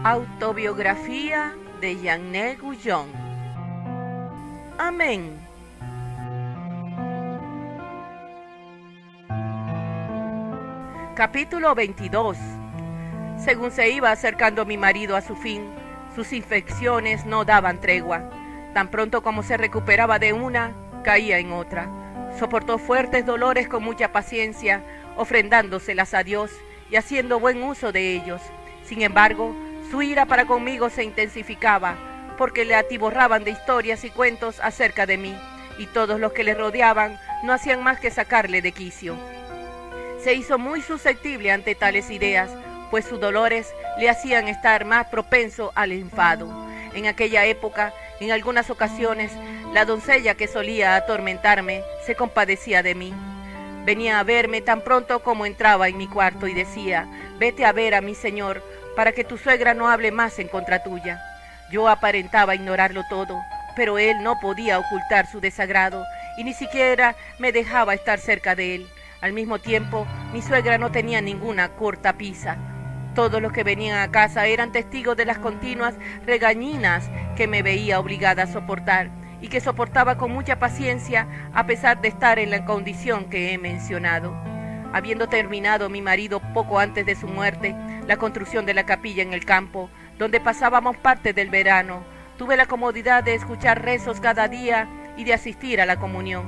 Autobiografía de Jeanne Guyon. Amén. Capítulo 22. Según se iba acercando mi marido a su fin, sus infecciones no daban tregua. Tan pronto como se recuperaba de una, caía en otra. Soportó fuertes dolores con mucha paciencia, ofrendándoselas a Dios y haciendo buen uso de ellos. Sin embargo, su ira para conmigo se intensificaba, porque le atiborraban de historias y cuentos acerca de mí, y todos los que le rodeaban no hacían más que sacarle de quicio. Se hizo muy susceptible ante tales ideas, pues sus dolores le hacían estar más propenso al enfado. En aquella época, en algunas ocasiones, la doncella que solía atormentarme se compadecía de mí. Venía a verme tan pronto como entraba en mi cuarto y decía: «Vete a ver a mi señor, para que tu suegra no hable más en contra tuya». Yo aparentaba ignorarlo todo, pero él no podía ocultar su desagrado y ni siquiera me dejaba estar cerca de él. Al mismo tiempo, mi suegra no tenía ninguna cortapisa. Todos los que venían a casa eran testigos de las continuas regañinas que me veía obligada a soportar y que soportaba con mucha paciencia a pesar de estar en la condición que he mencionado. Habiendo terminado mi marido poco antes de su muerte la construcción de la capilla en el campo, donde pasábamos parte del verano, tuve la comodidad de escuchar rezos cada día y de asistir a la comunión.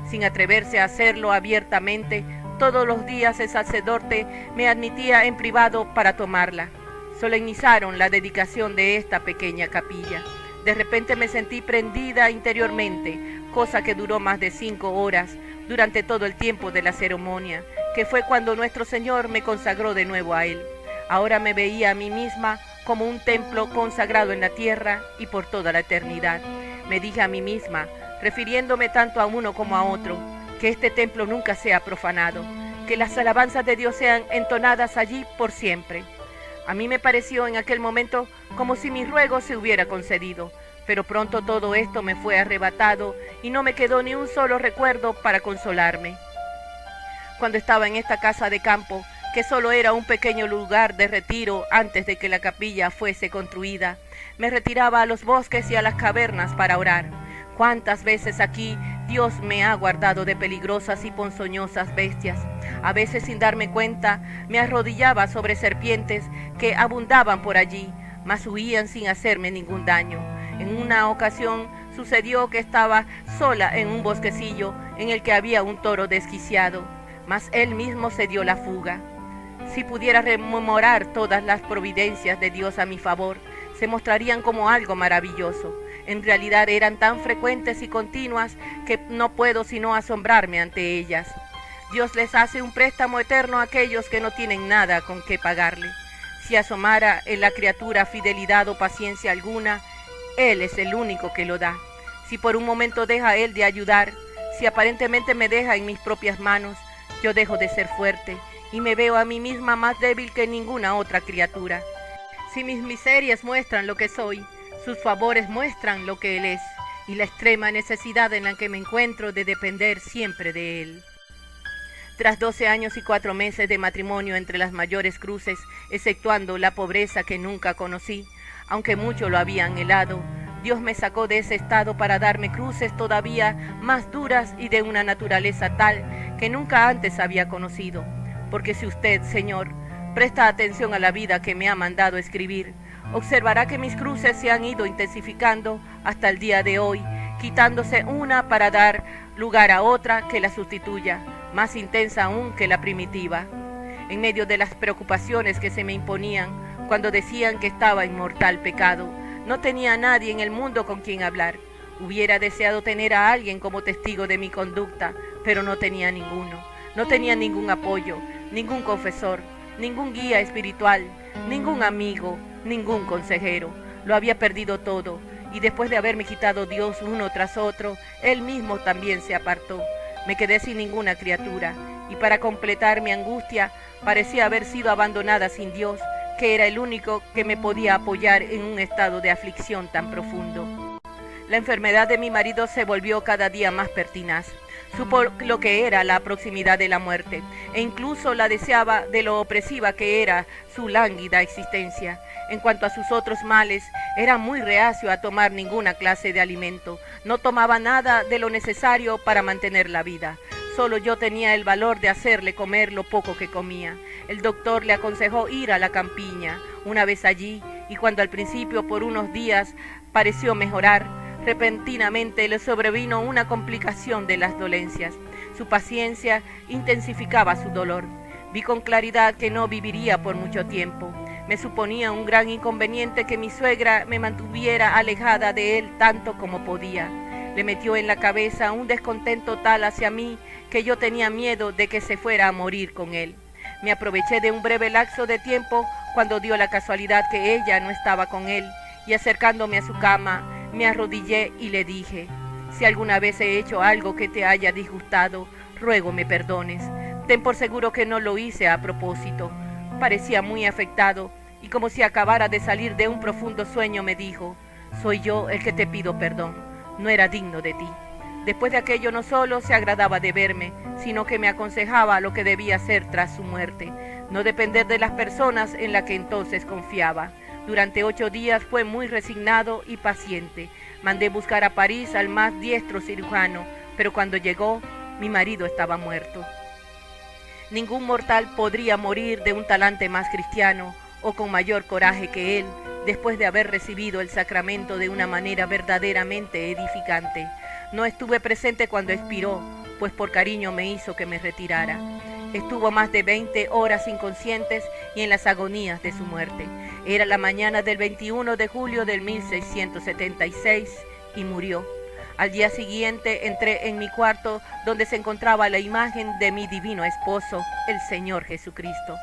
Sin atreverse a hacerlo abiertamente, todos los días el sacerdote me admitía en privado para tomarla. Solemnizaron la dedicación de esta pequeña capilla. De repente me sentí prendida interiormente, cosa que duró más de 5 horas durante todo el tiempo de la ceremonia, que fue cuando nuestro Señor me consagró de nuevo a Él. Ahora me veía a mí misma como un templo consagrado en la tierra y por toda la eternidad. Me dije a mí misma, refiriéndome tanto a uno como a otro, que este templo nunca sea profanado, que las alabanzas de Dios sean entonadas allí por siempre. A mí me pareció en aquel momento como si mi ruego se hubiera concedido, pero pronto todo esto me fue arrebatado y no me quedó ni un solo recuerdo para consolarme. Cuando estaba en esta casa de campo, que solo era un pequeño lugar de retiro antes de que la capilla fuese construida, me retiraba a los bosques y a las cavernas para orar. ¿Cuántas veces aquí Dios me ha guardado de peligrosas y ponzoñosas bestias? A veces, sin darme cuenta, me arrodillaba sobre serpientes que abundaban por allí, mas huían sin hacerme ningún daño. En una ocasión sucedió que estaba sola en un bosquecillo en el que había un toro desquiciado, mas él mismo se dio la fuga. Si pudiera rememorar todas las providencias de Dios a mi favor, se mostrarían como algo maravilloso. En realidad eran tan frecuentes y continuas que no puedo sino asombrarme ante ellas. Dios les hace un préstamo eterno a aquellos que no tienen nada con qué pagarle. Si asomara en la criatura fidelidad o paciencia alguna, Él es el único que lo da. Si por un momento deja Él de ayudar, si aparentemente me deja en mis propias manos, yo dejo de ser fuerte y me veo a mí misma más débil que ninguna otra criatura. Si mis miserias muestran lo que soy, sus favores muestran lo que Él es, y la extrema necesidad en la que me encuentro de depender siempre de Él. Tras 12 años y 4 meses de matrimonio entre las mayores cruces, exceptuando la pobreza que nunca conocí, aunque mucho lo había anhelado, Dios me sacó de ese estado para darme cruces todavía más duras y de una naturaleza tal que nunca antes había conocido. Porque si usted, Señor, presta atención a la vida que me ha mandado escribir, observará que mis cruces se han ido intensificando hasta el día de hoy, quitándose una para dar lugar a otra que la sustituya, más intensa aún que la primitiva. En medio de las preocupaciones que se me imponían cuando decían que estaba en mortal pecado, no tenía a nadie en el mundo con quien hablar. Hubiera deseado tener a alguien como testigo de mi conducta, pero no tenía ninguno. No tenía ningún apoyo, ningún confesor, ningún guía espiritual, ningún amigo, ningún consejero. Lo había perdido todo, y después de haberme quitado Dios uno tras otro, Él mismo también se apartó. Me quedé sin ninguna criatura, y para completar mi angustia, parecía haber sido abandonada sin Dios, que era el único que me podía apoyar en un estado de aflicción tan profundo. La enfermedad de mi marido se volvió cada día más pertinaz. Supo lo que era la proximidad de la muerte, e incluso la deseaba de lo opresiva que era su lánguida existencia. En cuanto a sus otros males, era muy reacio a tomar ninguna clase de alimento. No tomaba nada de lo necesario para mantener la vida. Solo yo tenía el valor de hacerle comer lo poco que comía. El doctor le aconsejó ir a la campiña. Una vez allí, y cuando al principio por unos días pareció mejorar, repentinamente le sobrevino una complicación de las dolencias. Su paciencia intensificaba su dolor. Vi con claridad que no viviría por mucho tiempo. Me suponía un gran inconveniente que mi suegra me mantuviera alejada de él tanto como podía. Le metió en la cabeza un descontento tal hacia mí que yo tenía miedo de que se fuera a morir con él. Me aproveché de un breve lapso de tiempo cuando dio la casualidad que ella no estaba con él, y acercándome a su cama, me arrodillé y le dije: si alguna vez he hecho algo que te haya disgustado, ruego me perdones. Ten por seguro que no lo hice a propósito. Parecía muy afectado, y como si acabara de salir de un profundo sueño me dijo: soy yo el que te pido perdón, no era digno de ti. Después de aquello no solo se agradaba de verme, sino que me aconsejaba lo que debía hacer tras su muerte, no depender de las personas en las que entonces confiaba. Durante 8 días fue muy resignado y paciente. Mandé buscar a París al más diestro cirujano, pero cuando llegó, mi marido estaba muerto. Ningún mortal podría morir de un talante más cristiano o con mayor coraje que él, después de haber recibido el sacramento de una manera verdaderamente edificante. No estuve presente cuando expiró, pues por cariño me hizo que me retirara. Estuvo más de 20 horas inconscientes y en las agonías de su muerte. Era la mañana del 21 de julio del 1676 y murió. Al día siguiente entré en mi cuarto donde se encontraba la imagen de mi divino esposo, el Señor Jesucristo.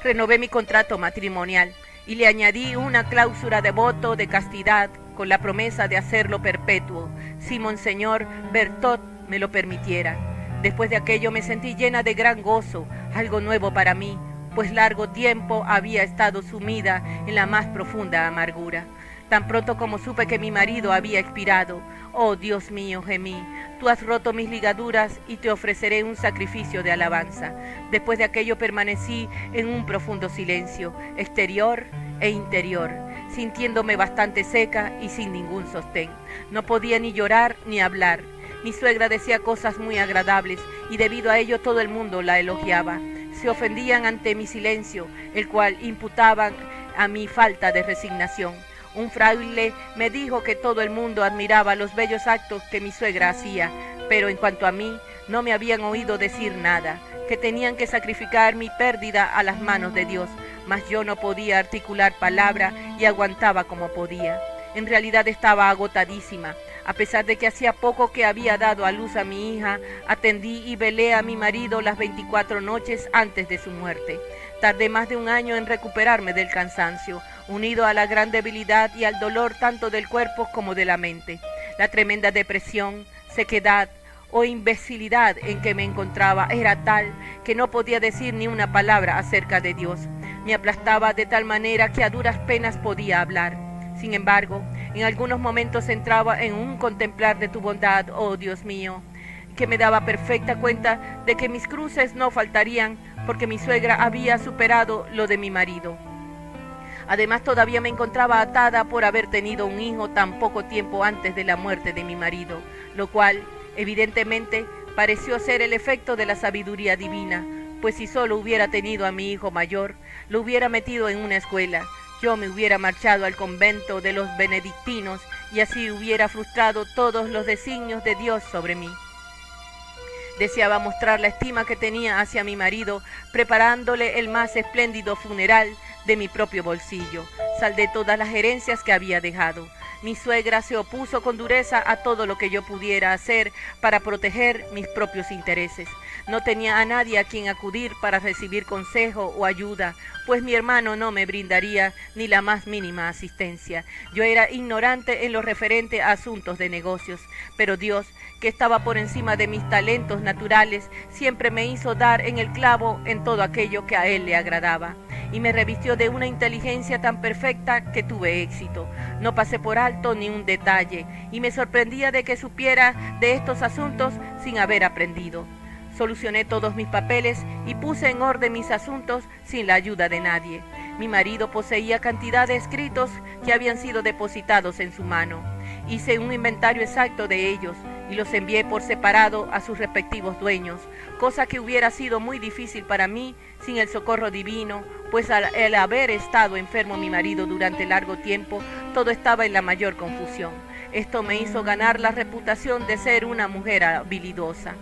Renové mi contrato matrimonial y le añadí una cláusula de voto de castidad con la promesa de hacerlo perpetuo, si Monseñor Bertot me lo permitiera. Después de aquello me sentí llena de gran gozo, algo nuevo para mí, pues largo tiempo había estado sumida en la más profunda amargura. Tan pronto como supe que mi marido había expirado, oh Dios mío, gemí, tú has roto mis ligaduras y te ofreceré un sacrificio de alabanza. Después de aquello permanecí en un profundo silencio, exterior e interior, sintiéndome bastante seca y sin ningún sostén. No podía ni llorar ni hablar. Mi suegra decía cosas muy agradables y debido a ello todo el mundo la elogiaba. Se ofendían ante mi silencio, el cual imputaban a mi falta de resignación. Un fraile me dijo que todo el mundo admiraba los bellos actos que mi suegra hacía, pero en cuanto a mí, no me habían oído decir nada, que tenían que sacrificar mi pérdida a las manos de Dios, mas yo no podía articular palabra y aguantaba como podía. En realidad estaba agotadísima. A pesar de que hacía poco que había dado a luz a mi hija, atendí y velé a mi marido las 24 noches antes de su muerte. Tardé más de un año en recuperarme del cansancio, unido a la gran debilidad y al dolor tanto del cuerpo como de la mente. La tremenda depresión, sequedad o imbecilidad en que me encontraba era tal que no podía decir ni una palabra acerca de Dios. Me aplastaba de tal manera que a duras penas podía hablar. Sin embargo, en algunos momentos entraba en un contemplar de tu bondad, oh Dios mío, que me daba perfecta cuenta de que mis cruces no faltarían porque mi suegra había superado lo de mi marido. Además, todavía me encontraba atada por haber tenido un hijo tan poco tiempo antes de la muerte de mi marido, lo cual, evidentemente, pareció ser el efecto de la sabiduría divina, pues si solo hubiera tenido a mi hijo mayor, lo hubiera metido en una escuela. Yo me hubiera marchado al convento de los benedictinos y así hubiera frustrado todos los designios de Dios sobre mí. Deseaba mostrar la estima que tenía hacia mi marido, preparándole el más espléndido funeral de mi propio bolsillo. Saldé todas las herencias que había dejado. Mi suegra se opuso con dureza a todo lo que yo pudiera hacer para proteger mis propios intereses. No tenía a nadie a quien acudir para recibir consejo o ayuda, pues mi hermano no me brindaría ni la más mínima asistencia. Yo era ignorante en lo referente a asuntos de negocios, pero Dios, que estaba por encima de mis talentos naturales, siempre me hizo dar en el clavo en todo aquello que a él le agradaba. y me revistió de una inteligencia tan perfecta que tuve éxito. No pasé por alto ni un detalle, y me sorprendía de que supiera de estos asuntos sin haber aprendido. Solucioné todos mis papeles y puse en orden mis asuntos sin la ayuda de nadie. Mi marido poseía cantidad de escritos que habían sido depositados en su mano. Hice un inventario exacto de ellos y los envié por separado a sus respectivos dueños, cosa que hubiera sido muy difícil para mí sin el socorro divino, pues al haber estado enfermo mi marido durante largo tiempo, todo estaba en la mayor confusión. Esto me hizo ganar la reputación de ser una mujer habilidosa.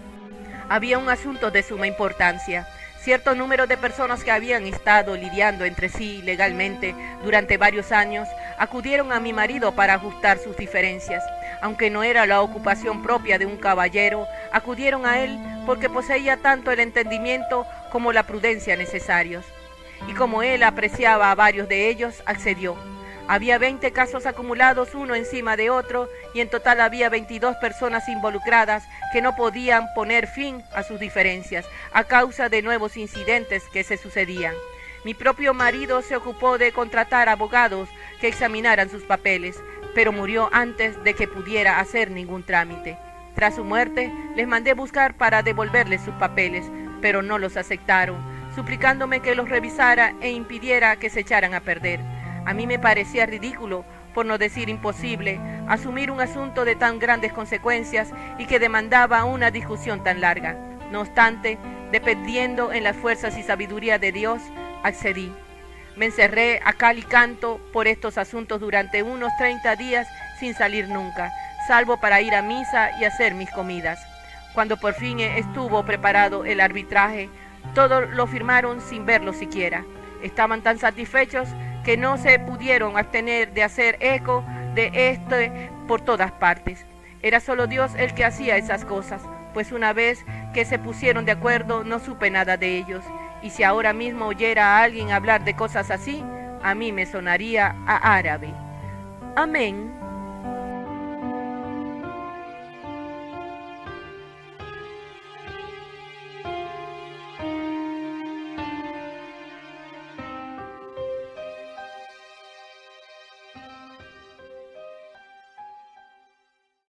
Había un asunto de suma importancia. Cierto número de personas que habían estado lidiando entre sí legalmente durante varios años acudieron a mi marido para ajustar sus diferencias. Aunque no era la ocupación propia de un caballero, acudieron a él porque poseía tanto el entendimiento como la prudencia necesarios. Y como él apreciaba a varios de ellos, accedió. Había 20 casos acumulados uno encima de otro y en total había 22 personas involucradas que no podían poner fin a sus diferencias a causa de nuevos incidentes que se sucedían. Mi propio marido se ocupó de contratar abogados que examinaran sus papeles, pero murió antes de que pudiera hacer ningún trámite. Tras su muerte, les mandé buscar para devolverles sus papeles, pero no los aceptaron, suplicándome que los revisara e impidiera que se echaran a perder. A mí me parecía ridículo, por no decir imposible, asumir un asunto de tan grandes consecuencias y que demandaba una discusión tan larga. No obstante, dependiendo en las fuerzas y sabiduría de Dios, accedí. Me encerré a cal y canto por estos asuntos durante unos 30 días sin salir nunca, salvo para ir a misa y hacer mis comidas. Cuando por fin estuvo preparado el arbitraje, todos lo firmaron sin verlo siquiera. Estaban tan satisfechos que no se pudieron abstener de hacer eco de esto por todas partes. Era solo Dios el que hacía esas cosas, pues una vez que se pusieron de acuerdo no supe nada de ellos, y si ahora mismo oyera a alguien hablar de cosas así, a mí me sonaría a árabe. Amén.